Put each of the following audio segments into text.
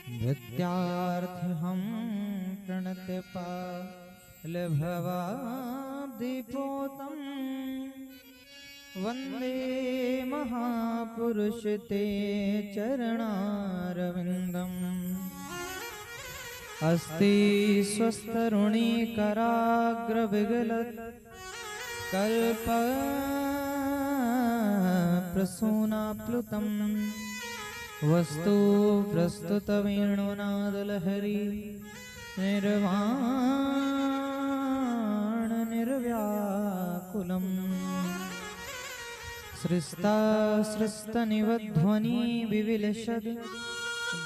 नृत्यार्थं प्रणतपालभवाब्धिपोतं वन्दे महापुरुष ते चरणारविन्दम्। अस्ति स्वस्तरुणीकराग्रविगलत् कल्पप्रसूनाप्लुतं वस्तु प्रस्तुतवेणुनादलहरी निर्वाण निर्व्याकुलम्। सृष्टनिवध्वनि विविलसद्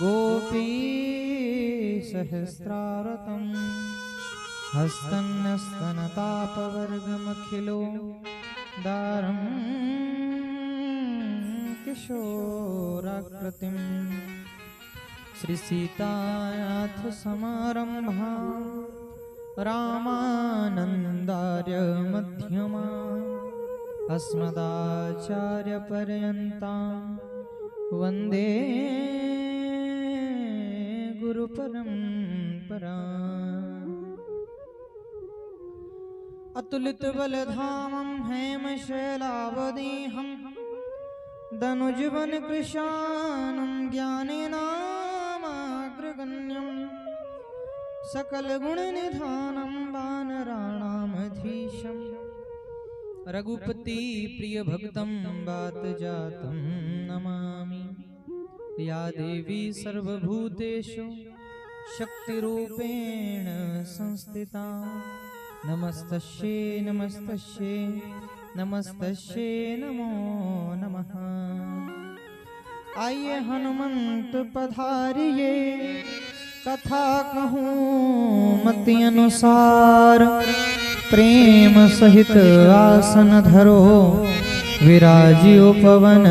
गोपी सहस्रारतं हस्तन्यस्तनतापवर्गमखिलो दारं किशोराकृतिं। श्री सीतानाथ समारंभा रामानन्दार्य मध्यमा अस्मदाचार्य पर्यन्तां वन्दे गुरु परंपरा। अतुलित बलधामं हेमशैलावदेहं दनुजवन कृशानं ज्ञानेनामाग्रगण्यं सकलगुणनिधानं वानराणामधीशं रघुपति प्रियभक्तं वातजातं नमामि। या देवी सर्वभूतेषु शक्तिरूपेण संस्थिता नमस्तस्यै नमस्तस्यै नमस्तस्यै नमो नमः। आइए हनुमंत पधारिए कथा कहूँ मति अनुसार। प्रेम सहित आसन धरो विराजियो पवन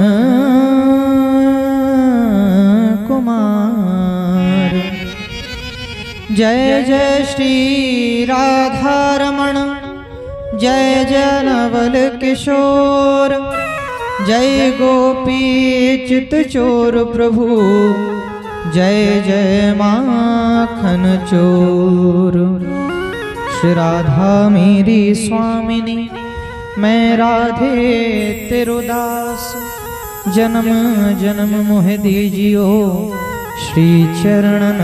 कुमार। जय जय श्री राधारमण जय जय नवल किशोर जय गोपी चित चोर प्रभु जय जय माखन चोर। श्री राधा मेरी स्वामिनी मैं राधे तेरो दास जन्म जन्म मोह दीजियो श्री चरणन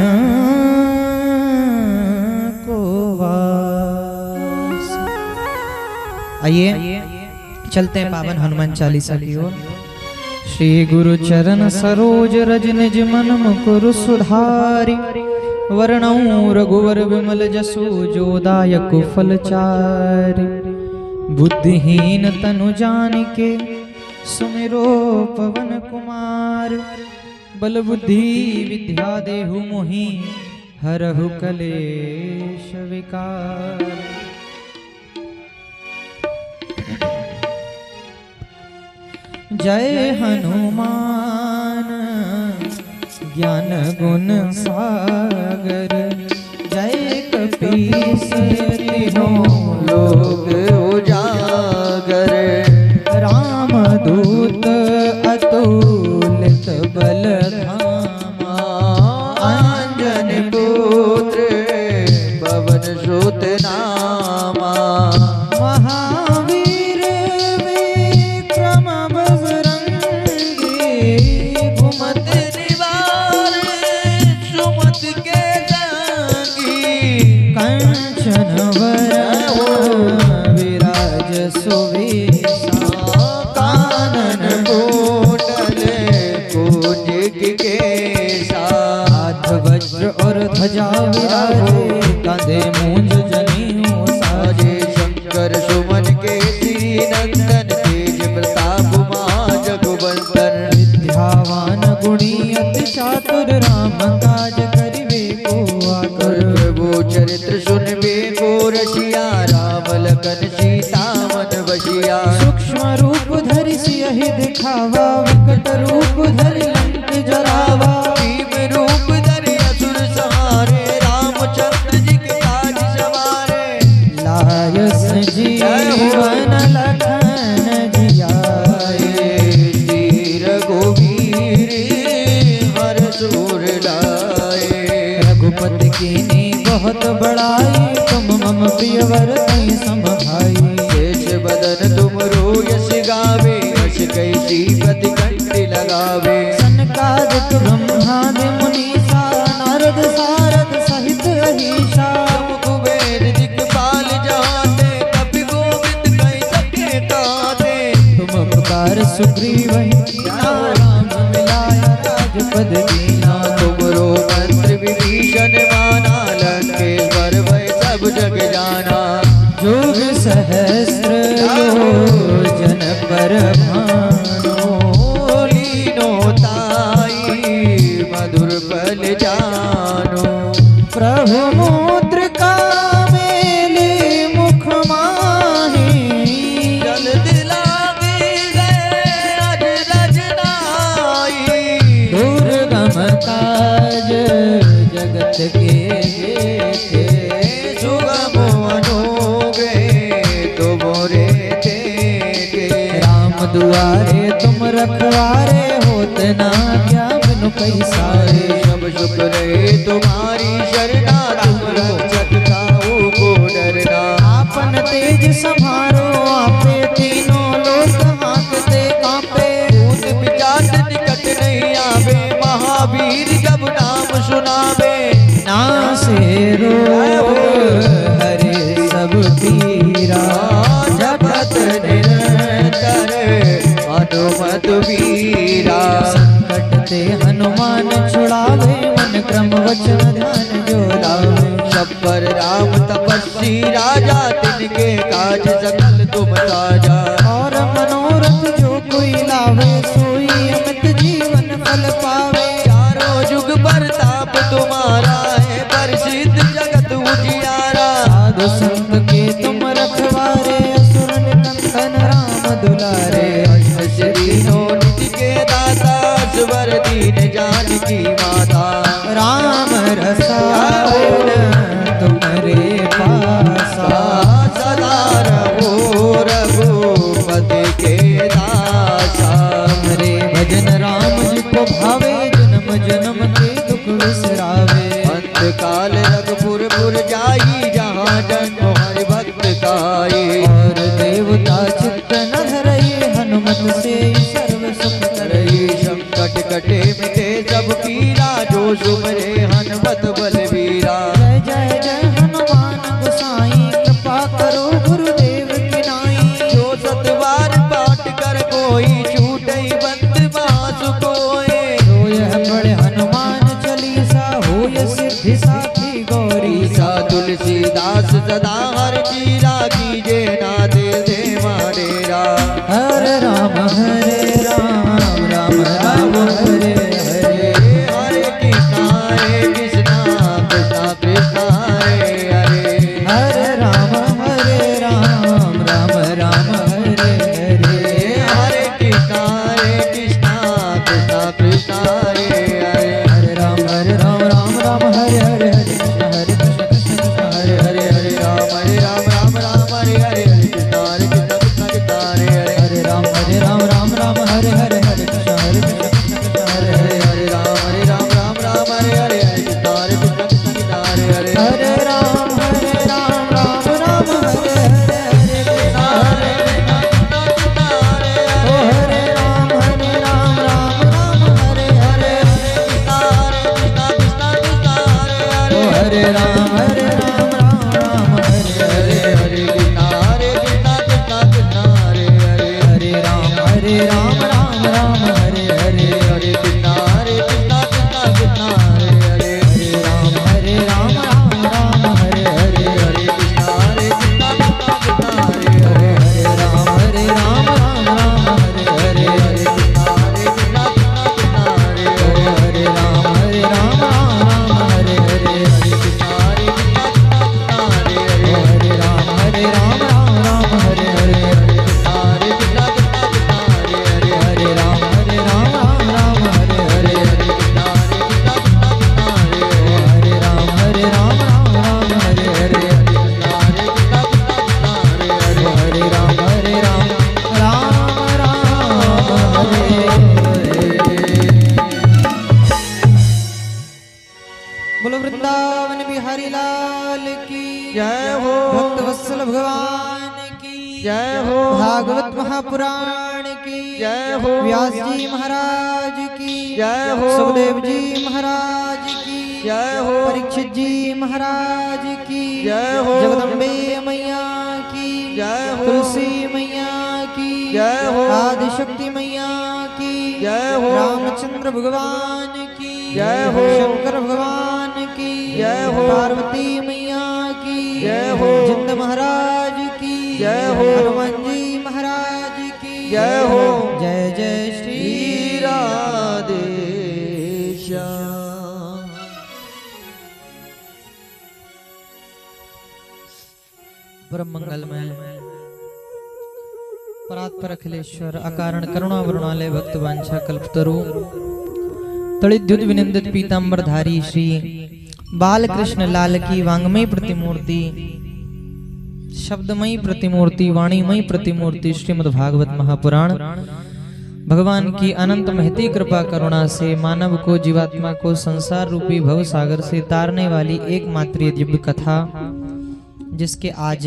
को वास। आइए चलते हैं पावन हनुमान चालीसा की ओर। श्री गुरु चरण सरोज रज निज मन मुकुर सुधारि वर्णौ रघुवर विमल जसु जोदायक फलचारि। बुद्धिहीन तनु जानिके सुमिरो पवन कुमार बल बुद्धि विद्या देहु मोहि हरहु कलेश विकार। जय हनुमान ज्ञान गुण सागर जय कपीस तिन्हों लोक उजागर। रामदूत अतुलित बल धामा अंजनी पुत्र पवन सुत नामा। महावीर विक्रम बजरंगी घुमत निवार सुमत के संगी। कंचन वरण विराज सुवेशा कानन कोटल कुंज केसा। हाथ वज्र और ध्वजा विराजे कंधे मूंज जनेऊ साजे। शंकर सुमन केसरी नंदन तेज प्रताप मां जगवंदन। विद्यावान गुणी अति चातुर राम काज करिबे को आतुर। प्रभु चरित्र सुनबे को रसिया राम लखन सीता मन बसिया। सूक्ष्म रूप धरि सियहि दिखावा विकट रूप धरि लंक जरावा। भीम रूप धरि असुर संहारे रामचंद्र जी के काज सवारे। लाय संजीवन लखन जियाए श्री रघुवीर हर सूर लाए। घुमत कीनी बहुत बड़ाई, तुम मम प्रियवर नहीं समभाई। शेष बदन तुम रो यश गावे, यश कैसी पति कंठी लगावे। सनकादिक ब्रह्मादि मुनीसा, नारद सारद सहित अहीशा। तुम कुबेर दिक्पाल जाते, कपि गोविंद कई सके ताते। तुम उपकार सुग्रीव राम मिलाया राजपद दीना। तुमरो मंत्र विभीषण माना, लंकेश्वर भय सब जग जाना। जोग सहस्त्र योजन पर भानो, लीनो ताई मधुर पल जानो। प्रभु मुद्रिका मेली मुख माही। जल दिलागी गए अजरज नाई। दुर्गम काज जगत के थे, सुगम अनुगे तुमरे तेगे। राम दुआरे तुम रखवारे, होत ना क्या बिनु पैसारे। सब सुख रहे तुम्हारी शरणा, तुम रक्षक काहू को डरना। आपन तेज संभारो, आपे तीनों लोक हांकते कांपे। भूत पिशाच निकट नहीं आवे, महावीर जब नाम सुनावे। नासे रोग हरे सब पीरा, जपत निरंतर हनुमत वीरा। संकट ते हनुमान छुड़ावे, मन क्रम वचन ध्यान जो लावे। शब्बर राम तपस्वी राजा, तिनके काज सकल तुम साजा। और मनोरथ जो कोई लावे, सोई अमित जीवन फल पावे। चारों जुग परताप तुम्हारा है, प्रसिद्ध जगत उजियारा। साधु संत के तुम रखवारे, असुर निकंदन राम दुलारे। अष्ट दीनों निज के दाता, स्वर दीन जानकी माता। राम रसायन तुम्हारे पासा, सदा रहो रघुपति के दासा। हमरे भजन राम जी को भावे, जन्म जन्म के दुख विसरावे। अंत काल रघुपुर पुर जाई, जहाँ जन्म हरि भक्त काई। और देवता चित्त न धरई, हनुमत से सर्व सुख करई। संकट कटे मिटे सब पीरा, जो सुमरे हनुमत बलवीरा। जय जय जय हनुमान गोसाई, कृपा करो गुरुदेव की नाई। जो सतवार पाठ कर कोई, छूटई बंद बासु कोय। जो यह पढ़े हनुमान चालीसा, होय सिद्धि साखी गौरी। सा तुलसीदास सदा हर चीरा, कीजे ना दे दे मारेरा। हरे राम राम राम हरे हरे। हरे कृष्णा कृष्णा कृष्णा हरे हरे। हरे राम राम राम हरे हरे। हरे कृष्णा कृष्णा कृष्णा हरे हरे। हरे राम राम हरे हरे हरे। हरे कृष्ण कृष्ण कृष्ण हरे हरे। हरे राम राम हरे हरे। हरे कृष्णा कृष्णा कृष्णा हरे हरे। हरे राम राम हरे हरे। हरे कृष्ण कृष्ण कृष्ण हरे हरे। हरे राम राम हरे हरे। हरे कृष्णा कृष्णा कृष्णा हरे हरे। हरे राम हरे हरे हरे कृष्ण हरे कृष्ण। ओ हरे राम राम हरे हरे। ओ हरे राम राम हरे हरे। हरे कृष्णा कृष्णा कृष्णा हरे हरे। हरे राम राम हरे हरे। हरे कृष्णा कृष्णा कृष्णा हरे हरे। हरे राम राम हरे हरे। हरे कृष्णा कृष्णा कृष्णा हरे हरे। हरे राम राम हरे हरे। हरे कृष्णा कृष्णा कृष्णा हरे हरे। हरे राम राम हरे हरे। हरे कृष्णा कृष्णा बोलो वृंदावन बिहारी लाल की जय हो। भक्त वत्सल भगवान की जय हो। भागवत महापुराण की जय हो। व्यास जी महाराज की जय हो। सुखदेव जी महाराज की जय हो। परीक्षित जी महाराज की जय हो। जगदम्बे मैया की जय हो। तुलसी मैया की जय हो। आदिशक्ति मैया की जय हो। रामचंद्र भगवान की जय हो। शंकर भगवान की जय हो। पार्वती मैया की जय हो। जिंद महाराज की जय हो। हनुमान जी महाराज की जय हो। जय जय श्री राधे श्याम। परम मंगलमय परात्पर अखिलेश्वर अकारण करुणा वरुणालय भक्त वांछा कल्पतरु तड़िद्युत विनिंदित पीतांबर धारी श्री बालकृष्ण लाल की वांगमयी प्रतिमूर्ति शब्दमयी प्रतिमूर्ति वाणीमयी प्रतिमूर्ति श्रीमद् भागवत महापुराण भगवान की अनंत महती कृपा करुणा से मानव को जीवात्मा को संसार रूपी भव सागर से तारने वाली एकमात्र दिव्य कथा जिसके आज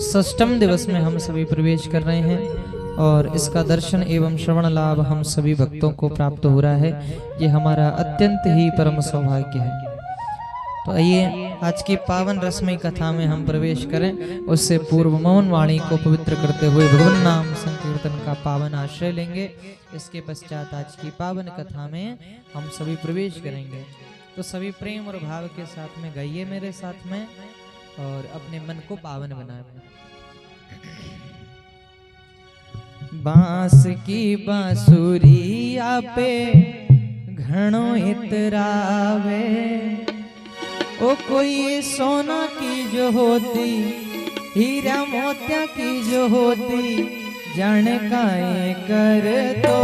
षष्ठम दिवस में हम सभी प्रवेश कर रहे हैं और इसका दर्शन एवं श्रवण लाभ हम सभी भक्तों को प्राप्त हो रहा है। ये हमारा अत्यंत ही परम सौभाग्य है। तो आइए आज की पावन रसमयी कथा में हम प्रवेश करें। उससे पूर्व मौन वाणी को पवित्र करते हुए भगवान नाम संकीर्तन का पावन आश्रय लेंगे। इसके पश्चात आज की पावन कथा में हम सभी प्रवेश करेंगे। तो सभी प्रेम और भाव के साथ में गाइए मेरे साथ में और अपने मन को पावन बनाए। बांस की बांसुरिया पे घणो इतरावे ओ कोई सोना की जो होती हीरा मोतिया की जो होती जाने काए कर तो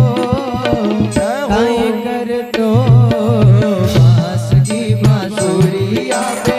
बांस की बांसुरिया पे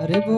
अरे वो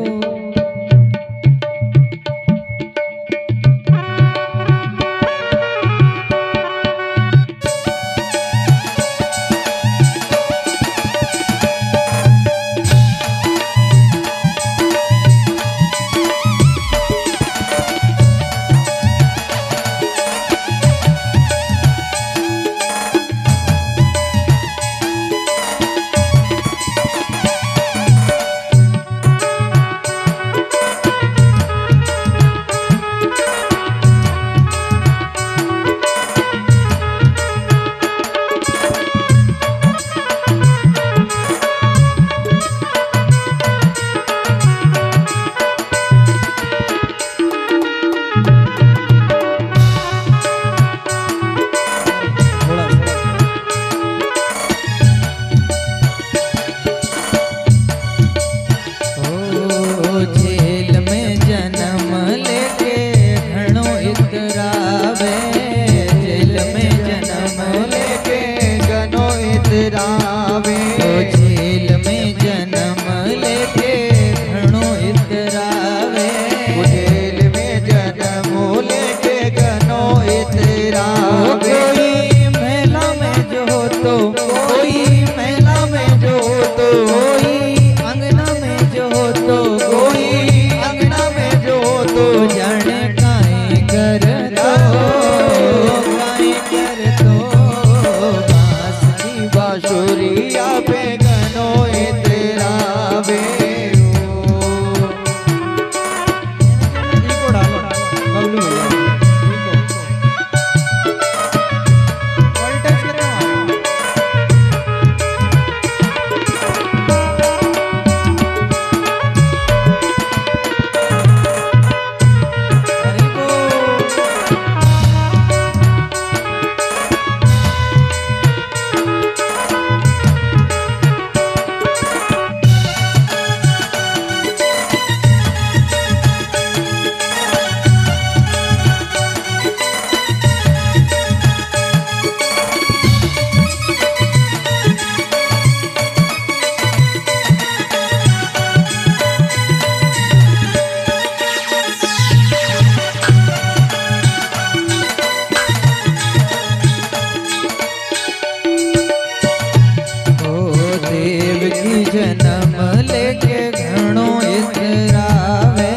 जन्म लेके घणो इतरावे,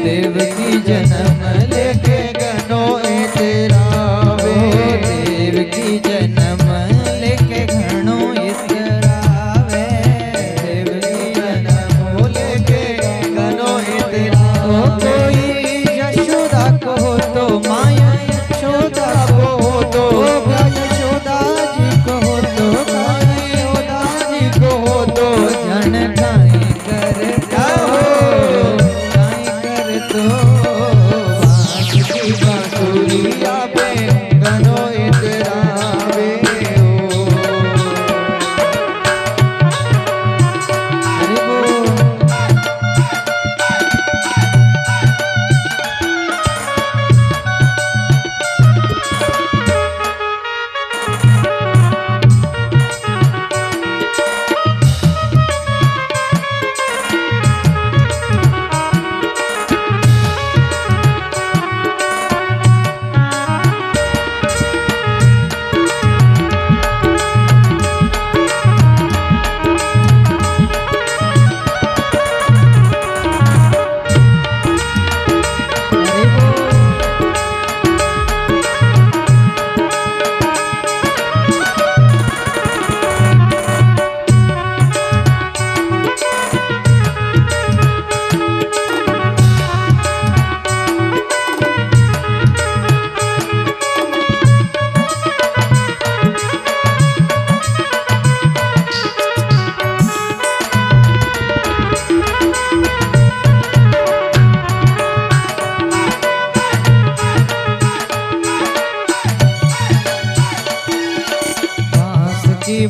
देवकी जन्म लेके घणो इतरावे, देवकी जन्म लेके घणो इतरावे, देवकी जन्म लेके घणो इतरावे। कोई यशोदा को तो माया यशोदा को तो यशोदा जी को तो यशोदा जी को तो जन काई कर दो बांसुरिया पे घणो इतरावे ओ। हरि बोल।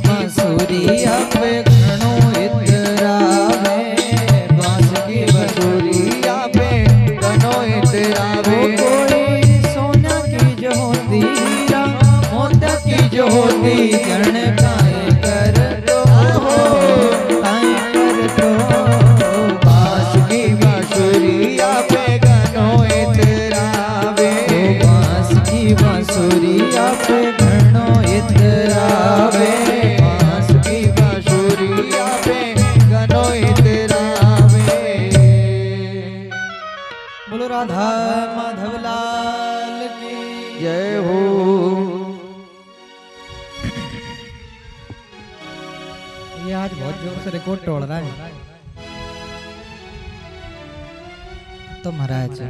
बांसुरिया पे घणो इतरावे, बांस की बांसुरिया पे घणो इतरावे। कोई सोना की ज्योति मोती की ज्योति जन काई कर दो काई कर दो, बांस की बांसुरिया पे घणो इतरावे, बांस की बांसुरिया पे घणो इतरावे, राधा माधव लाल की जय हो। ये आज बहुत जोर से रिकॉर्ड तोड़ रहा है तो महाराज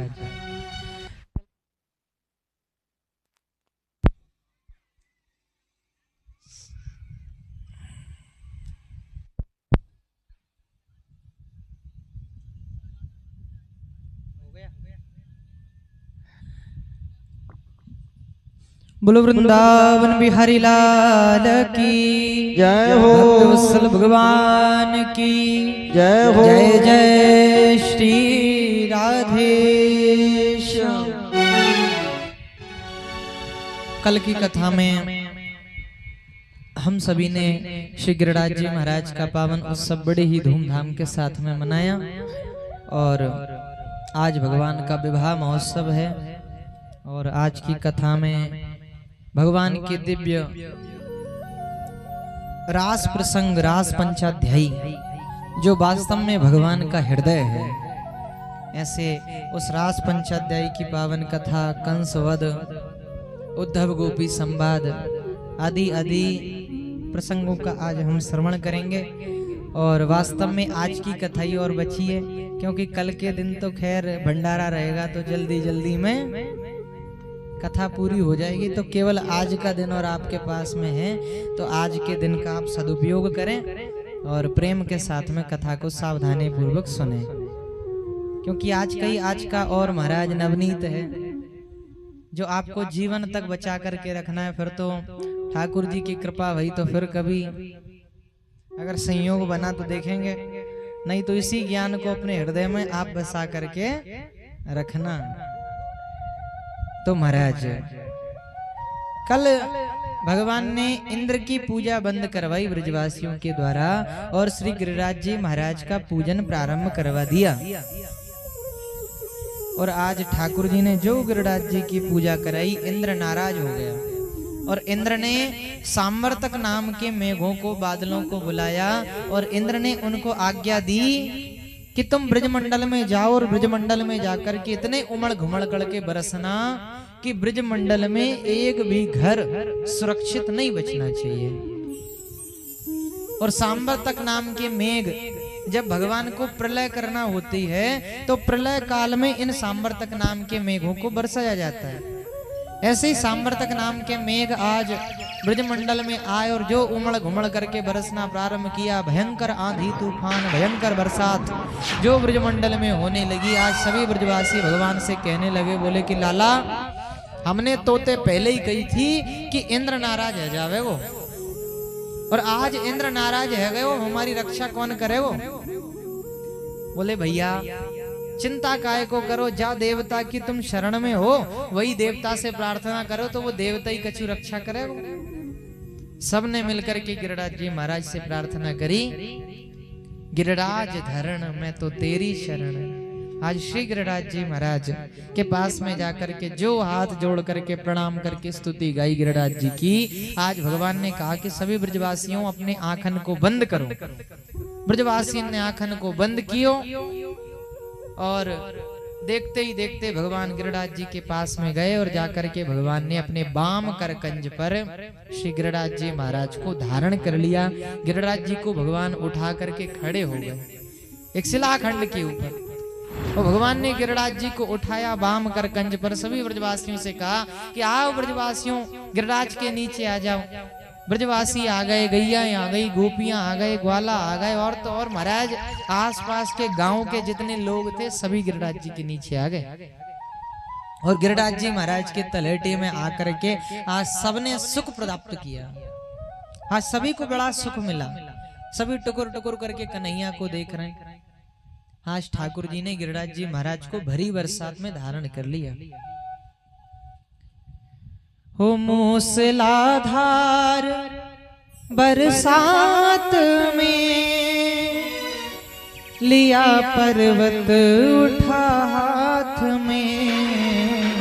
बोलो वृंदावन बिहारी लाल की जय हो। भक्तवत्सल भगवान की जय हो। जय जय श्री राधेश। कल की कथा में हम सभी ने श्री गिरिराज जी महाराज का पावन उत्सव बड़े ही धूमधाम के साथ में मनाया और आज भगवान का विवाह महोत्सव है और आज की कथा में भगवान के दिव्य रास प्रसंग रास पंचाध्यायी जो वास्तव में भगवान का हृदय है, ऐसे उस रास पंचाध्यायी की पावन कथा, कंस वध, उद्धव गोपी संवाद आदि आदि प्रसंगों का आज हम श्रवण करेंगे। और वास्तव में आज की कथा ही और बची है क्योंकि कल के दिन तो खैर भंडारा रहेगा तो जल्दी जल्दी में कथा पूरी हो जाएगी। तो केवल आज का दिन और आपके पास में है तो आज के दिन का आप सदुपयोग करें और प्रेम के साथ में कथा को सावधानी पूर्वक सुने क्योंकि आज का और महाराज नवनीत है जो आपको जीवन तक बचा करके रखना है। फिर तो ठाकुर जी की कृपा भई तो फिर कभी अगर संयोग बना तो देखेंगे, नहीं तो इसी ज्ञान को अपने हृदय में आप बसा करके रखना। तो महाराज कल भगवान ने इंद्र की पूजा बंद करवाई ब्रजवासियों के द्वारा और श्री गिरिराज जी महाराज का पूजन प्रारंभ करवा दिया। और आज ठाकुर जी ने जो गिरिराज जी की पूजा कराई, इंद्र नाराज हो गया। और इंद्र ने सांवर्तक नाम के मेघों को, बादलों को बुलाया और इंद्र ने उनको आज्ञा दी कि तुम ब्रजमंडल में जाओ और ब्रजमंडल में जाकर के इतने उमड़ घुमड़ करके बरसना कि ब्रजमंडल में एक भी घर सुरक्षित नहीं बचना चाहिए। और सांवर्तक नाम के मेघ जब भगवान को प्रलय करना होती है तो प्रलय काल में इन सांवर्तक नाम के मेघों को बरसाया जाता है। ऐसे ही सांवर्तक नाम के मेघ आज ब्रजमंडल में आए और जो उमड़ घुमड़ करके बरसना प्रारंभ किया, भयंकर आंधी तूफान, भयंकर बरसात जो ब्रजमंडल में होने लगी। आज सभी ब्रजवासी भगवान से कहने लगे, बोले कि लाला हमने तोते पहले ही कही थी कि इंद्र नाराज है जावे वो, और आज इंद्र नाराज है गए वो, हमारी रक्षा कौन करे वो। बोले भैया चिंता काहे को करो, जा देवता की तुम शरण में हो वही देवता से प्रार्थना करो तो वो देवता ही कछु रक्षा करे वो। सबने मिलकर के गिरिराज जी महाराज से प्रार्थना करी, गिरिराज धरण मैं तो तेरी शरण। आज श्री गिरिराज जी महाराज के पास में जाकर के जो हाथ जोड़ करके प्रणाम करके स्तुति गाई गिरिराज जी की। आज भगवान ने कहा कि सभी ब्रजवासियों अपने आंखन को बंद करो। ब्रजवासियों ने आंखन को बंद कियो और देखते ही देखते भगवान गिरिराज जी के पास में गए और जाकर के भगवान ने अपने बाम करकंज पर श्री गिरिराज जी महाराज को धारण कर लिया। गिरिराज जी को भगवान उठा करके खड़े हो गए एक शिलाखंड के ऊपर, और भगवान ने गिरिराज जी को उठाया बाम करकंज पर। सभी ब्रजवासियों से कहा कि आओ ब्रजवासियों गिरिराज के नीचे आ जाओ। ब्रजवासी आ गए, गैया आ गई, गोपियां आ गए, ग्वाला आ गए, और तो और महाराज आसपास के गांव के जितने लोग थे सभी गिरिराज जी के नीचे आ गए। और गिरिराज जी महाराज के तलहटी में आकर के आज सबने सुख प्राप्त किया। आज सभी को बड़ा सुख मिला, सभी टुकुर टुकुर करके कन्हैया को देख रहे हैं। आज ठाकुर जी ने गिरिराज जी महाराज को भरी बरसात में धारण कर लिया। हो मूसलाधार बरसात में लिया पर्वत उठा हाथ में,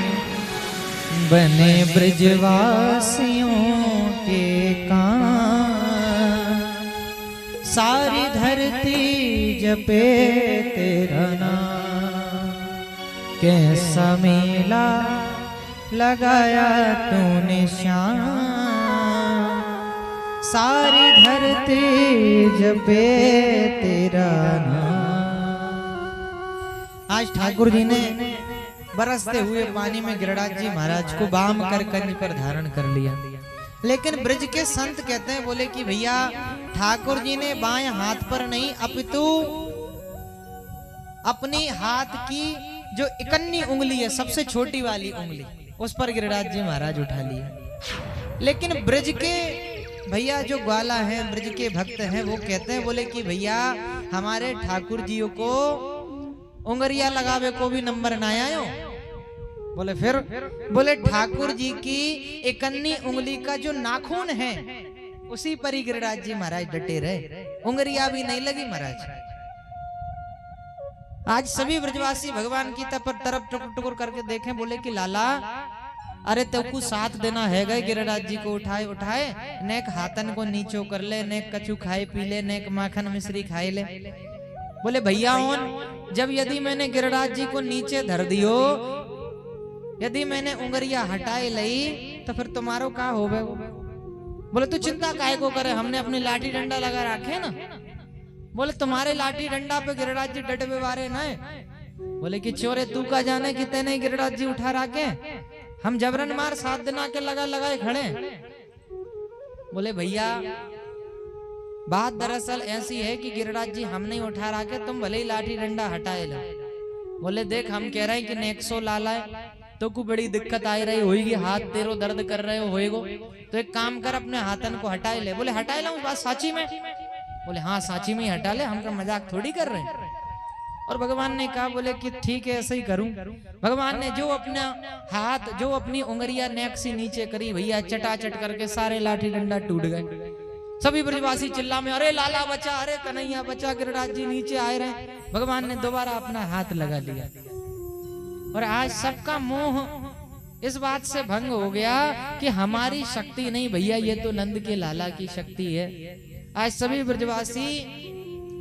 बने ब्रजवासियों के कान, सारी धरती जपे तेरा नाम। कैसा मेला लगाया तूने श्याम, सारी धरती जपे तेरा नाम। आज ठाकुर जी ने बरसते हुए पानी में गिरिराज जी महाराज को बाम करकंज पर धारण कर लिया। लेकिन ब्रज के संत कहते हैं, बोले कि भैया ठाकुर जी ने बाएं हाथ पर नहीं अपितु अपनी हाथ की जो इकन्नी उंगली है, सबसे छोटी वाली उंगली, उस पर गिरिराज जी महाराज उठा लिया। लेकिन ब्रज के भैया जो ग्वाला हैं, ब्रज के भक्त हैं, वो कहते हैं, बोले कि भैया हमारे ठाकुर जी को उंगरिया लगावे को भी नंबर ना आयो। बोले फिर? बोले ठाकुर जी की इकन्नी उंगली का जो नाखून है उसी पर ही गिरिराज जी महाराज डटे रहे, उंगरिया भी नहीं लगी महाराज। आज सभी ब्रजवासी भगवान की तरफ टुकुर टुकुर करके देखें, बोले कि लाला अरे तेको साथ देना है गए, गिरिराज जी को उठाए उठाए, नेक हाथन को नीचो कर ले, नेक कछु खाए पी ले, नेक माखन मिश्री खाए ले। बोले भैया जब यदि मैंने गिरिराज जी को नीचे धर दियो, यदि मैंने उंगरिया हटाए लई तो फिर तुम्हारो का होवे? बोले तू चिंता काहे को करे, हमने अपनी लाठी डंडा लगा रखे ना। बोले तुम्हारे लाठी डंडा पे गिरिराज जी डटवे वारे ना। बोले कि चोरे तू का जाने कि तेने गिरिराज जी उठा रखे, हम जबरन मार 7 दिन आके लगाए खड़े। बोले भैया बात दरअसल ऐसी है कि गिरिराज जी हम नहीं उठा रखे, तुम भले ही लाठी डंडा हटाए लो। बोले देख हम कह रहे हैं कि नेक्सो लाला है तो को बड़ी दिक्कत आई रही होगी, हाथ तेरो दर्द कर रहे होएगो, तो एक काम कर अपने हाथन को हटाए ले। बोले हटाए ला बात साची में? बोले हाँ साची में ही हटा ले, हम का मजाक थोड़ी कर रहे हैं। और भगवान ने कहा, बोले कि ठीक है ऐसे ही करूं। भगवान ने जो अपना हाथ, जो अपनी उंगलियां नेक से नीचे करी, भैया चटाचट करके सारे लाठी डंडा टूट गए। सभी ब्रजवासी चिल्ला में अरे लाला बचा, अरे कन्हैया बचा, गिरिराज जी नीचे आए रहे। भगवान ने दोबारा अपना हाथ लगा लिया। और आज सबका मोह इस बात से भंग हो गया कि हमारी शक्ति नहीं भैया, ये तो नंद के लाला की शक्ति है। आज सभी ब्रजवासी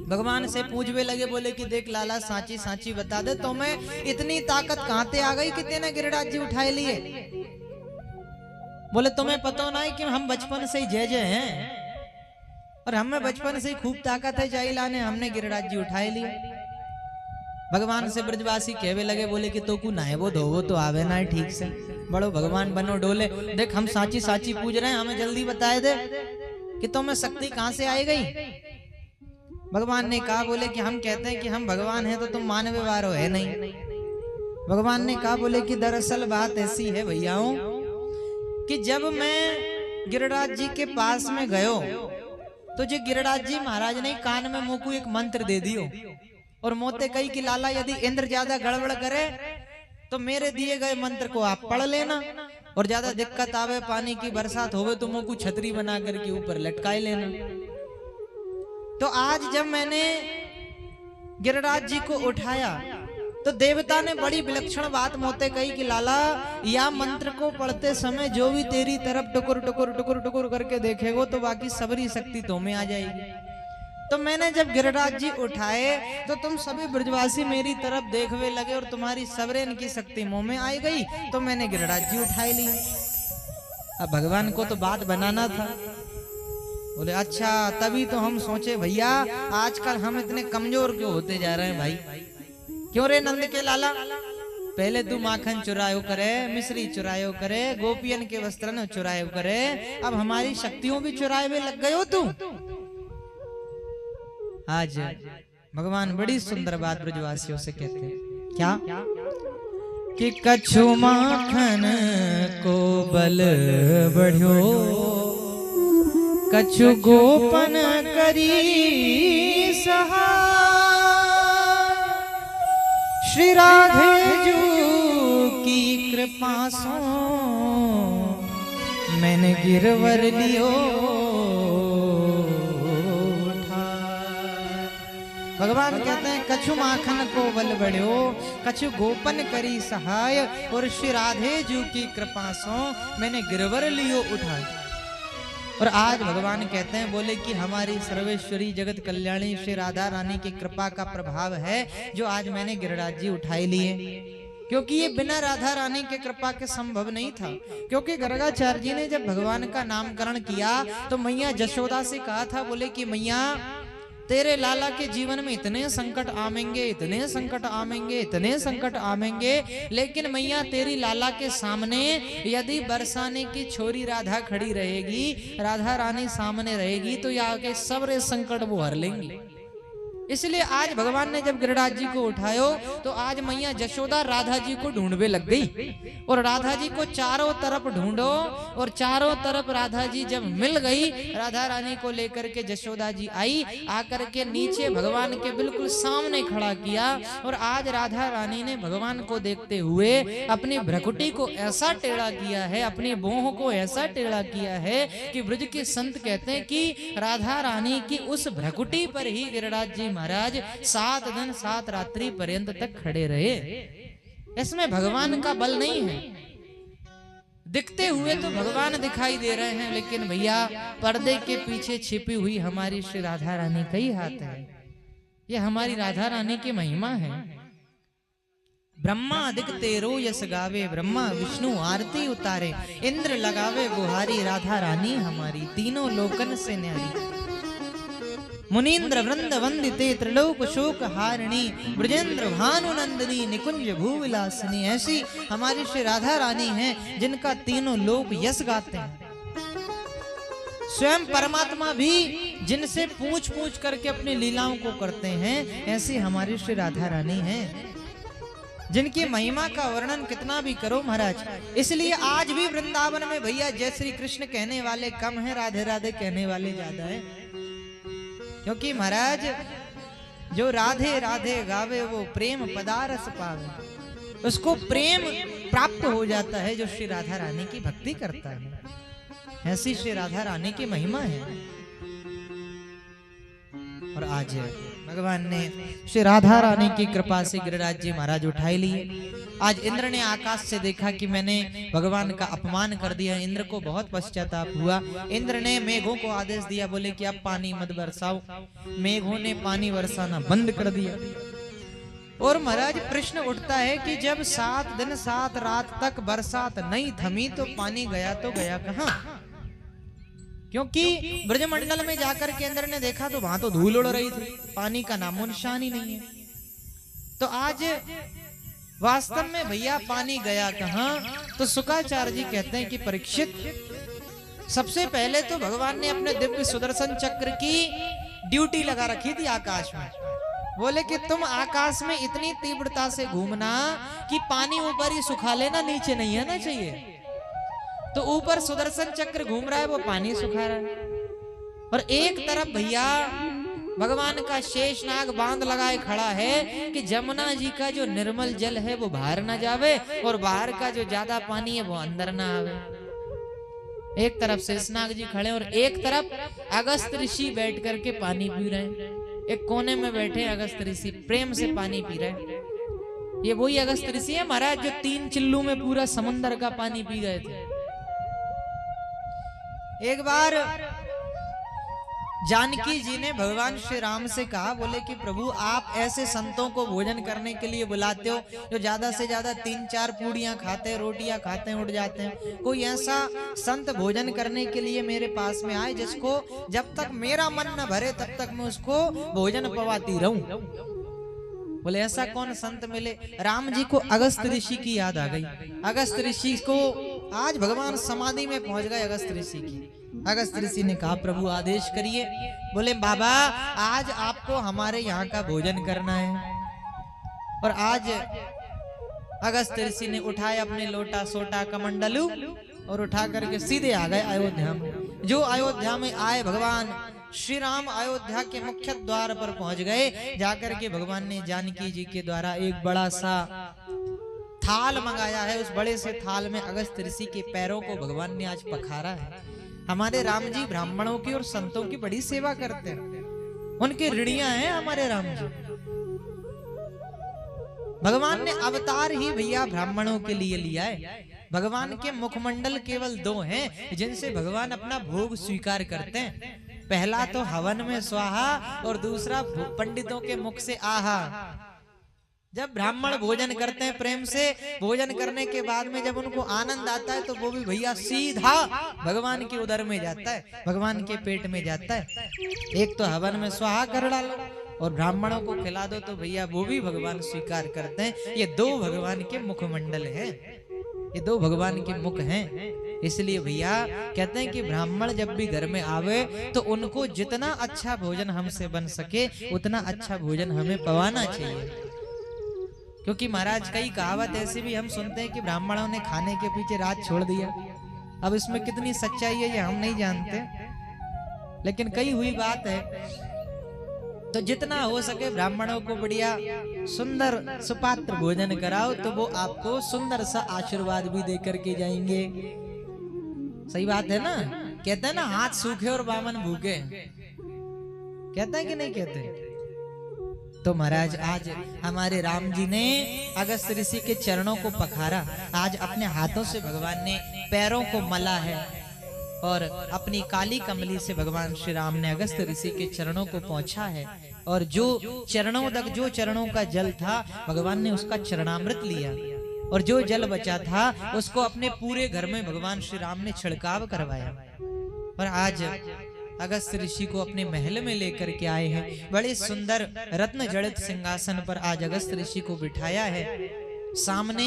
भगवान से पूछने लगे, बोले कि देख लाला सांची सांची बता दे, तो मैं इतनी ताकत कहां से आ गई कि तेने गिरिराज जी उठाए लिए। बोले तुम्हें पता ना है कि हम बचपन से ही जय जय हैं और हमें बचपन से ही खूब ताकत है जाई लाने, हमने गिरिराज जी उठाए लिए। भगवान से ब्रजवासी कहवे लगे, बोले कि तो कु नाहे वो धोवो तो आवे ना ठीक से, बड़ो भगवान बनो डोले। देख हम साची साची पूछ रहे हैं, हमें जल्दी बताए दे कि तुम्हें शक्ति कहां से आई गई। भगवान ने कहा, बोले कि हम कहते हैं कि हम भगवान हैं तो तुम मानव वारो है नहीं। भगवान ने कहा, बोले कि दरअसल बात ऐसी है भैयाओं कि जब मैं गिरिराज जी के पास में गयो तो जो गिरिराज जी महाराज ने कान में मुंह को एक मंत्र दे दियो और मोते कही कि लाला यदि इंद्र ज्यादा गड़बड़ करे तो मेरे दिए गए मंत्र को आप पढ़ लेना, और ज्यादा दिक्कत आवे पानी की बरसात होवे तो मुंह को छतरी बना करके ऊपर लटकाए लेना। तो आज जब मैंने गिरिराज जी को उठाया तो देवता ने बड़ी विलक्षण बात मोते कही कि लाला या मंत्र को पढ़ते समय जो भी तेरी तरफ टुकुर टुकुर टुकुर टुकुर करके देखेगो तो बाकी सबरी शक्ति तो में आ जाएगी। तो मैंने जब गिरिराज जी उठाए तो तुम सभी ब्रजवासी मेरी तरफ देखने लगे और तुम्हारी सबरेन की शक्ति मुंह में आई गई, तो मैंने गिरिराज जी उठाए लिए। अब भगवान को तो बात बनाना था। बोले अच्छा, तभी तो हम सोचे भैया आजकल हम इतने कमजोर क्यों होते जा रहे हैं भाई। क्यों रे नंद के लाला, पहले तू माखन चुरायो करे, मिश्री चुरायो करे, गोपियन के वस्त्रन चुरायो करे, अब हमारी शक्तियों भी चुराए हुए लग गए हो तू। आज भगवान बड़ी सुंदर बात ब्रजवासियों से कहते हैं, क्या कि कछु माखन को बल बढ़्यो, कछु गोपन करी सहाय, श्री राधे जू की कृपा सो मैंने गिरवर लियो। भगवान कहते हैं कछु माखन को बल बढ़्यो, कछु गोपन करी सहाय, और श्री राधे जू की कृपा सो मैंने गिरवर लियो उठाए। और आज भगवान कहते हैं, बोले कि हमारी सर्वेश्वरी जगत कल्याणी श्री राधा रानी की कृपा का प्रभाव है जो आज मैंने गिरिराज जी उठाए लिए, क्योंकि ये बिना राधा रानी के कृपा के संभव नहीं था। क्योंकि गर्गाचार्य जी ने जब भगवान का नामकरण किया तो मैया जशोदा से कहा था, बोले कि मैया तेरे लाला के जीवन में इतने संकट आवेंगे, इतने संकट आवेंगे, इतने संकट आवेंगे, लेकिन मैया तेरी लाला के सामने यदि बरसाने की छोरी राधा खड़ी रहेगी, राधा रानी सामने रहेगी, तो यहाँ के सबरे संकट वो हर लेंगी। इसलिए आज भगवान ने जब गिरिराज जी को उठायो तो आज मैया जशोदा राधा जी को ढूंढने लग गई, और राधा जी को चारों तरफ ढूंढो, और चारों तरफ राधा जी जब मिल गई, राधा रानी को लेकर के जशोदा जी आई, आकर के नीचे भगवान के बिल्कुल सामने खड़ा किया, और आज राधा रानी ने भगवान को देखते हुए अपनी भ्रकुटी को ऐसा टेढ़ा किया है, अपनी भौहों को ऐसा टेढ़ा किया है कि ब्रज के संत कहते हैं कि राधा रानी की उस भ्रकुटी पर ही गिरिराज जी महाराज 7 दिन 7 रात्रि पर्यंत तक खड़े रहे। इसमें भगवान का बल नहीं है, दिखते हुए तो भगवान दिखाई दे रहे हैं, लेकिन भैया पर्दे के पीछे छिपी हुई हमारी श्री राधा रानी का ही हाथ है। ये हमारी राधा रानी की महिमा है। ब्रह्मा अधिक तेरो यस गावे, ब्रह्मा विष्णु आरती उतारे, इंद्र लगावे गुहारी, राधा रानी हमारी तीनों लोकन से न्यारी। मुनीन्द्र वृंद वंदिते त्रिलोक शोक हारिणी, ब्रजेंद्र भानु नंदिनी, निकुंज भूविलासिनी। ऐसी हमारी श्री राधा रानी हैं जिनका तीनों लोक यश गाते हैं। स्वयं परमात्मा भी जिनसे पूछ पूछ करके अपनी लीलाओं को करते हैं, ऐसी हमारी श्री राधा रानी हैं जिनकी महिमा का वर्णन कितना भी करो महाराज। इसलिए आज भी वृंदावन में भैया जय श्री कृष्ण कहने वाले कम है, राधे राधे कहने वाले ज्यादा है। क्योंकि महाराज जो राधे राधे गावे वो प्रेम पदारस पावे, उसको प्रेम प्राप्त हो जाता है जो श्री राधा रानी की भक्ति करता है। ऐसी श्री राधा रानी की महिमा है। और आज भगवान ने श्री राधा रानी की कृपा से गिरिराज जी महाराज उठाए लिए। आज इंद्र ने आकाश से देखा कि मैंने भगवान का अपमान कर दिया। इंद्र को बहुत पश्चाताप हुआ। इंद्र ने मेघों को आदेश दिया, बोले कि अब पानी मत बरसाओ। मेघों ने पानी बरसाना बंद कर दिया। और महाराज प्रश्न उठता है कि जब 7 दिन 7 रात तक बरसात नहीं थमी तो पानी गया तो गया कहां? क्योंकि ब्रजमंडल में जाकर के इंद्र ने देखा तो वहां तो धूल उड़ रही थी, पानी का नामो निशान ही नहीं है। तो आज वास्तव में भैया पानी गया कहां? तो शुक्राचार्य जी कहते हैं कि परीक्षित, सबसे पहले तो भगवान ने अपने दिव्य सुदर्शन चक्र की ड्यूटी लगा रखी थी आकाश में। बोले कि तुम आकाश में इतनी तीव्रता से घूमना कि पानी ऊपर ही सुखा लेना, नीचे नहीं आना चाहिए। तो ऊपर सुदर्शन चक्र घूम रहा है, वो पानी सुखा रहा है, और एक तरफ भैया भगवान का शेषनाग बांध लगाए खड़ा है कि जमुना जी का जो निर्मल जल है वो बाहर ना जावे और बाहर का जो ज्यादा पानी है वो अंदर ना आवे। एक तरफ शेषनाग जी खड़े और एक तरफ अगस्त ऋषि बैठ करके पानी पी रहे हैं। एक कोने में बैठे अगस्त ऋषि प्रेम से पानी पी रहे हैं। ये वही अगस्त ऋषि है महाराज जो 3 चिल्लू में पूरा समुद्र का पानी पी गए थे। एक बार जानकी जी ने भगवान श्री राम से कहा, बोले कि प्रभु आप ऐसे संतों को भोजन करने के लिए बुलाते हो जो ज्यादा से ज्यादा 3-4 पूड़ियां खाते, रोटियां खाते उठ जाते हैं। कोई ऐसा संत भोजन करने के लिए मेरे पास में आए जिसको जब तक मेरा मन न भरे तब तक मैं उसको भोजन पवाती रहूं। बोले ऐसा कौन संत मिले? राम जी को अगस्त ऋषि की याद आ गई। अगस्त ऋषि को आज भगवान समाधि में पहुंच गए अगस्त ऋषि की। अगस्त ऋषि ने कहा प्रभु आदेश करिए। बोले बाबा आज आपको हमारे यहाँ का भोजन करना है। और आज अगस्त ऋषि ने उठाया अपने लोटा सोटा कमंडलू और उठा करके सीधे आ गए अयोध्या में। जो अयोध्या में आए भगवान श्री राम अयोध्या के मुख्य द्वार पर पहुंच गए। जाकर के भगवान ने जानकी जी के द्वारा एक बड़ा सा थाल मंगाया है। उस बड़े से थाल में अगस्त ऋषि के पैरों को भगवान ने आज पखारा है। हमारे राम जी ब्राह्मणों की और संतों की बड़ी सेवा करते हैं, उनके ऋणियां हैं हमारे राम जी। भगवान ने अवतार ही भैया ब्राह्मणों के लिए लिया है। भगवान के मुखमंडल केवल 2 हैं जिनसे भगवान अपना भोग स्वीकार करते हैं। पहला तो हवन में स्वाहा और दूसरा पंडितों के मुख से आहा। जब ब्राह्मण भोजन करते हैं प्रेम से, भोजन करने के बाद में जब उनको आनंद आता है तो वो भी भैया सीधा भगवान के उदर में जाता है, भगवान के पेट में जाता है। एक तो हवन में स्वाहा कर डालो और ब्राह्मणों को खिला दो तो भैया वो भी भगवान स्वीकार करते हैं। ये 2 भगवान के मुखमंडल हैं, ये 2 भगवान के मुख हैं। इसलिए भैया कहते हैं कि ब्राह्मण जब भी घर में आवे तो उनको जितना अच्छा भोजन हमसे बन सके उतना अच्छा भोजन हमें पवाना चाहिए। क्योंकि महाराज कई कहावत ऐसी भी हम सुनते हैं कि ब्राह्मणों ने खाने के पीछे रात छोड़ दिया। अब इसमें कितनी सच्चाई है ये हम नहीं जानते, लेकिन कई हुई बात है। तो जितना हो सके ब्राह्मणों को बढ़िया सुंदर सुपात्र भोजन कराओ तो वो आपको सुंदर सा आशीर्वाद भी दे करके जाएंगे। सही बात है ना? कहते हैं ना हाथ सूखे और बामन भूखे, कहते हैं कि नहीं कहते? तो महाराज आज हमारे राम जी ने अगस्त ऋषि के चरणों को पखारा। आज अपने हाथों से भगवान ने पैरों को मला है और अपनी काली कमली से भगवान श्री राम ने अगस्त ऋषि के चरणों को पहुंचा है। और जो चरणों तक जो चरणों का जल था भगवान ने उसका चरणामृत लिया और जो जल बचा था उसको अपने पूरे घर में भगवान श्री राम ने छिड़काव करवाया। और आज अगस्त ऋषि को अपने महल में लेकर के आए हैं। बड़े सुंदर रत्न जड़ित सिंहासन पर आज अगस्त ऋषि को बिठाया है। सामने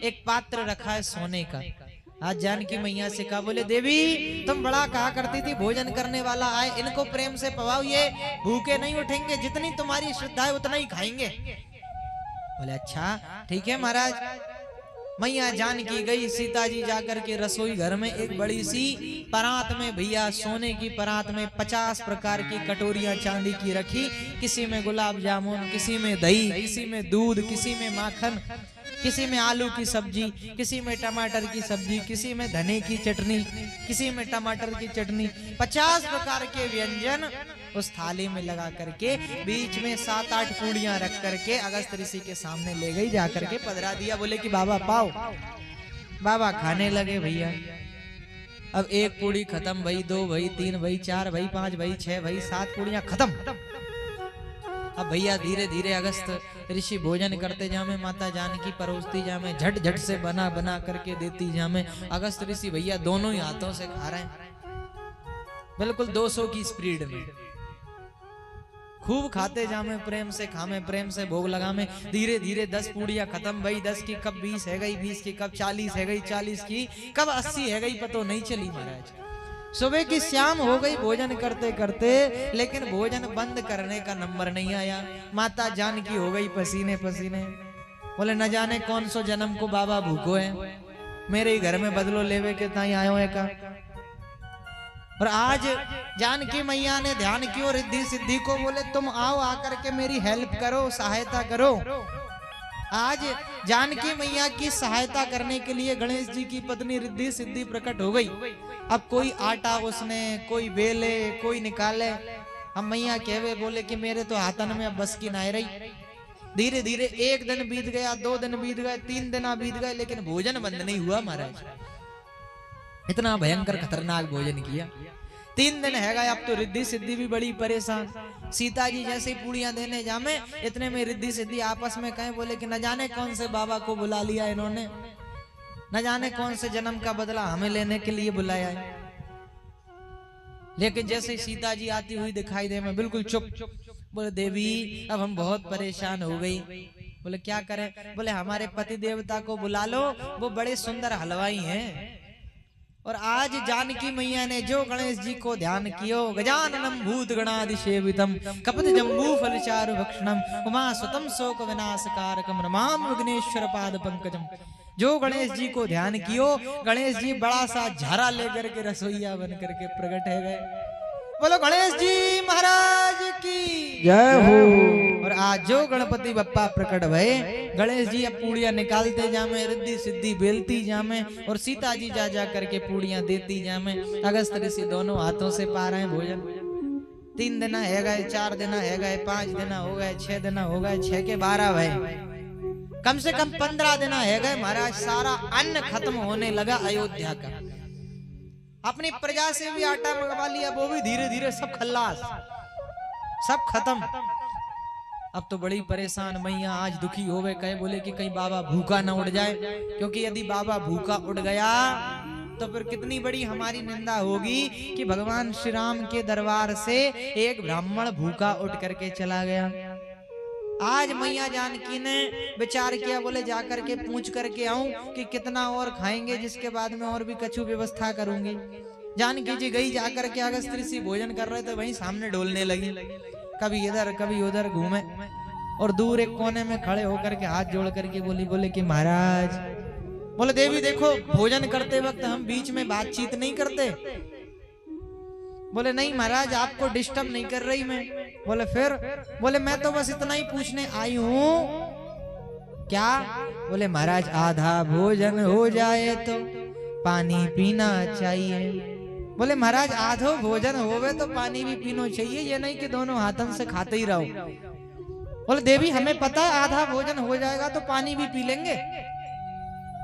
एक पात्र रखा है सोने का। आज जानकी मैया से कहा, बोले देवी तुम बड़ा कहा करती थी भोजन करने वाला आए, इनको प्रेम से पवाओ, ये भूखे नहीं उठेंगे, जितनी तुम्हारी श्रद्धा है उतना ही खाएंगे। बोले अच्छा ठीक है महाराज। मैया जानकी गई, सीता जी जाकर के रसोई घर में एक बड़ी सी परात में भैया सोने की परात में 50 प्रकार की कटोरियां चांदी की रखी। किसी में गुलाब जामुन, किसी में दही, किसी में दूध, किसी में माखन, किसी में आलू की सब्जी, किसी में टमाटर की सब्जी, किसी में धने की चटनी, किसी में टमाटर की चटनी, 50 प्रकार के व्यंजन उस थाली में लगा करके बीच में 7-8 पूड़ियां रख करके अगस्त ऋषि के सामने ले गई, जाकर के पधरा दिया, बोले कि बाबा पाओ। बाबा खाने लगे भैया। अब 1 पूड़ी खत्म भई, 2 भई, 3 भई, 4 भई, 5 भई, 6 भई, 7 पूड़ियां खत्म। अब भैया धीरे धीरे अगस्त ऋषि भोजन करते जामे, माता जानकी परोसती जामे, झट झट से बना बना करके देती जामे। अगस्त ऋषि भैया दोनों ही हाथों से खा रहे हैं, बिल्कुल 200 की स्पीड में, खूब खाते जामे, प्रेम से खामे, प्रेम से भोग लगामे। धीरे धीरे 10 पूड़ियां खत्म भई, 10 की कब 20 है गई, 20 की कब 40 है गई, 40 की कब 80 है गई, पतो नहीं चली महाराज। सुबह की शाम हो गई भोजन करते करते, लेकिन भोजन बंद करने का नंबर नहीं आया। माता जानकी हो गई पसीने पसीने, बोले न जाने कौन सो जन्म को बाबा भूखो है, मेरे ही घर में बदलो लेवे के ताई आयो है का। और आज जानकी मैया ने ध्यान की और रिद्धि सिद्धि को बोले तुम आओ, आकर के मेरी हेल्प करो, सहायता करो। आज जानकी मैया की सहायता करने के लिए गणेश जी की पत्नी रिद्धि सिद्धि प्रकट हो गई। अब कोई आटा उसने, कोई बेले, कोई निकाले। हम मैया कहवे बोले कि मेरे तो हाथन में अब बस की नाय रही। धीरे धीरे 1 दिन बीत गया, 2 दिन बीत गए, 3 दिन बीत गए, लेकिन भोजन बंद नहीं हुआ महाराज। इतना भयंकर खतरनाक भोजन किया। 3 दिन है गए। अब तो रिद्धि सिद्धि भी बड़ी परेशान। सीता जी जैसे ही पूड़ियां देने जामे, इतने में रिद्धि सिद्धि आपस में कहे बोले कि न जाने कौन से बाबा को बुला लिया इन्होंने, न जाने कौन से जन्म का बदला हमें लेने के लिए बुलाया है। लेकिन जैसे ही सीता जी आती हुई दिखाई दे, मैं बिल्कुल चुप। बोले देवी अब हम बहुत परेशान हो गई। बोले क्या करें? बोले हमारे पति देवता को बुला लो, वो बड़े सुंदर हलवाई हैं। और आज जानकी मैया ने जो गणेश जी को ध्यान कियो, गजाननम भूत गणादि सेवितम कपत जम्बू फल चारु भक्षणम उमा सुतम शोक विनाशकारकम नमामि विघ्नेश्वर पाद पंकजम। जो गणेश जी को ध्यान कियो, गणेश जी बड़ा सा झारा लेकर के रसोईया बन करके प्रकट है गए। बोलो गणेश जी महाराज की जय हो। और आज जो गणपति बप्पा प्रकट भये, गणेश जी अब पूड़ियां निकालते जामे, रिद्धि सिद्धि बेलती जामे, और सीता जी जा जा करके पूड़ियां देती जामे। अगस्त ऋषि दोनों हाथों से पा रहे हैं भोजन। 3 दिन है गए, 4 दिन है गए, 5 दिन हो गए, 6 दिन हो गए, 6 के 12 भये, कम से कम 15 दिन है गए महाराज। सारा अन्न खत्म होने लगा अयोध्या का। अपनी प्रजा से भी आटा मंगवा लिया, वो भी धीरे धीरे सब खल्लास, सब खत्म। अब तो बड़ी परेशान मैया आज दुखी हो गए। कहे बोले कि कहीं बाबा भूखा ना उड़ जाए, क्योंकि यदि बाबा भूखा उड़ गया तो फिर कितनी बड़ी हमारी निंदा होगी कि भगवान श्री राम के दरबार से एक ब्राह्मण भूखा उठ करके चला गया। आज मैया जानकी ने विचार किया, बोले जाकर के पूछ करके आऊं कि कितना और खाएंगे, जिसके बाद में और भी कछु व्यवस्था करूंगी। जानकी जी गई, जाकर के अगस्त ऋषि भोजन कर रहे थे, वहीं सामने डोलने लगी, कभी इधर कभी उधर घूमे, और दूर एक कोने में खड़े होकर के हाथ जोड़ करके बोले कि महाराज, बोले देवी देखो भोजन करते वक्त हम बीच में बातचीत नहीं करते। बोले नहीं महाराज आपको डिस्टर्ब नहीं कर रही मैं। बोले फिर? बोले मैं तो बस इतना ही पूछने आई हूँ। क्या? बोले महाराज आधा भोजन हो जाए तो पानी पीना चाहिए। बोले महाराज आधो भोजन होवे तो पानी भी पीना चाहिए, ये नहीं कि दोनों हाथन से खाते ही रहो। बोले देवी हमें पता है आधा भोजन हो जाएगा तो पानी भी पी लेंगे।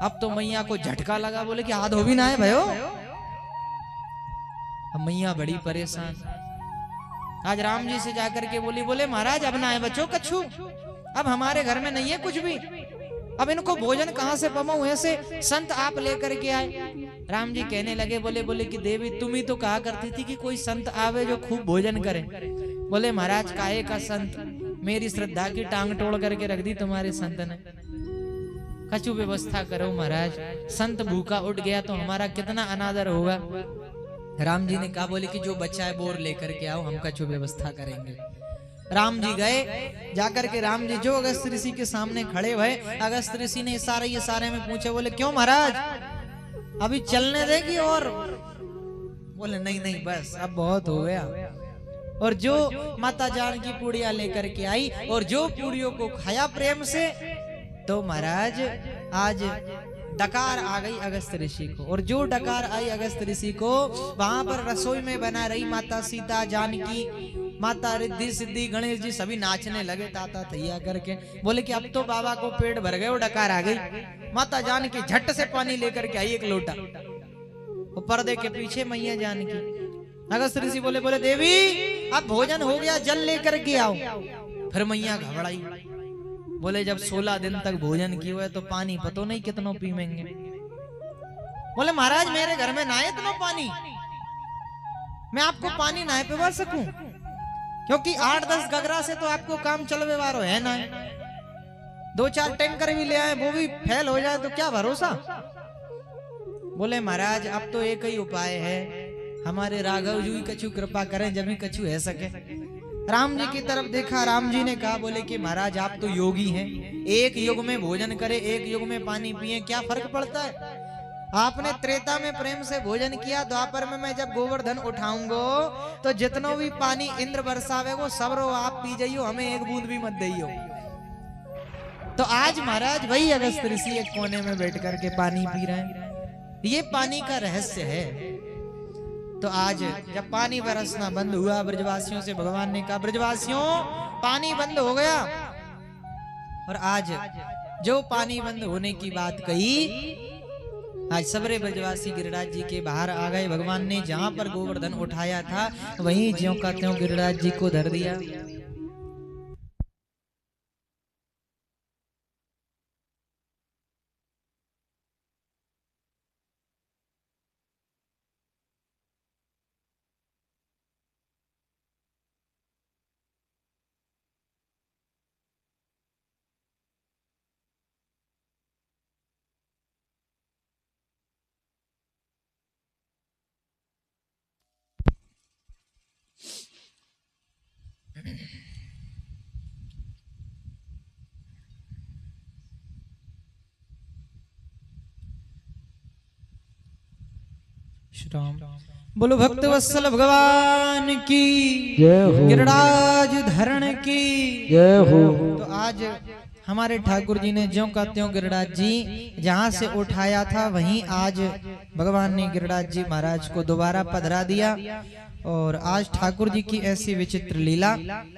अब तो मैया को झटका लगा, बोले कि आधो भी ना है भयो। अब मैया बड़ी परेशान। आज राम जी से जाकर के बोले महाराज अब ना है बच्चों कछु, अब हमारे घर में नहीं है कुछ भी, अब इनको भोजन कहाँ से पमाऊं, ऐसे संत आप लेकर के आए। राम जी कहने लगे, बोले कि देवी तुम ही तो कहा करती थी कि कोई संत आवे जो खूब भोजन करे। बोले महाराज काहे का संत, मेरी श्रद्धा की टांग तोड़ करके रख दी तुम्हारे संत ने। कछु व्यवस्था करो महाराज, संत भूखा उठ गया तो हमारा कितना अनादर होगा। राम जी ने कहा, बोले कि जो बच्चा है बोर लेकर के आओ, हम कछु व्यवस्था करेंगे। राम जी गए, जाकर के राम जी जो अगस्त ऋषि के सामने खड़े हुए, अगस्त ऋषि ने इशारे में पूछे, बोले क्यों महाराज अभी चलने देगी? और बोले नहीं बस अब बहुत हो गया। और जो माता जानकी पूड़ियां लेकर के आई और जो पूड़ियों को खाया प्रेम से, तो महाराज आज डकार आ गई अगस्त ऋषि को। और जो डकार आई अगस्त ऋषि को, वहां पर रसोई में बना रही माता सीता जानकी, माता रिद्धि सिद्धि गणेश जी सभी नाचने लगे ताता तैया करके। बोले कि अब तो बाबा को पेट भर गए, वो डकार आ गई। माता जानकी झट से पानी लेकर के आई, एक लोटा। वो पर्दे के पीछे मैया जानकी। अगस्त्य ऋषि बोले बोले देवी अब भोजन हो गया, जल लेकर के आओ। फिर मैया घबराई, बोले जब 16 दिन तक भोजन किए हुए तो पानी पतो नहीं कितनों पीवेंगे। बोले महाराज मेरे घर में ना है इतना पानी, मैं आपको पानी ना पिवा सकूं, क्योंकि 8-10 गगरा से तो आपको काम चलवे वारो है ना। 2-4 टैंकर भी ले आए, वो भी फेल हो जाए तो क्या भरोसा। बोले महाराज अब तो एक ही उपाय है, हमारे राघव जी कछु कृपा करें, जब भी कछु है सके। राम जी की तरफ देखा, राम जी ने कहा बोले कि महाराज आप तो योगी हैं, एक युग में भोजन करे, एक युग में पानी पिए, क्या फर्क पड़ता है। आपने त्रेता में प्रेम से भोजन किया, द्वापर में मैं जब गोवर्धन उठाऊंगा तो जितनो भी पानी इंद्र बरसावे वो सब रो आप पी जाइयो, हमें एक बूंद भी मत दइयो। तो आज महाराज वही अगस्त्य ऋषि एक कोने में बैठ करके पानी पी रहे हैं, ये पानी का रहस्य है। तो आज जब पानी बरसना बंद हुआ ब्रजवासियों से, भगवान ने कहा ब्रजवासियों पानी बंद हो गया। और आज जो पानी बंद होने की बात कही, आज सबरे ब्रजवासी गिरिराज जी के बाहर आ गए। भगवान ने जहां पर गोवर्धन उठाया था वहीं ज्यों का त्यों गिरिराज जी को धर दिया। श्रीराम बोलो भक्त वत्सल भगवान की जय हो, गिरिराज धरण की जय हो। तो आज हमारे ठाकुर जी ने ज्यों का त्यों गिरिराज जी जहां से उठाया था वहीं आज भगवान ने गिरिराज जी महाराज को दोबारा पधरा दिया। और आज ठाकुर जी की ऐसी विचित्र लीला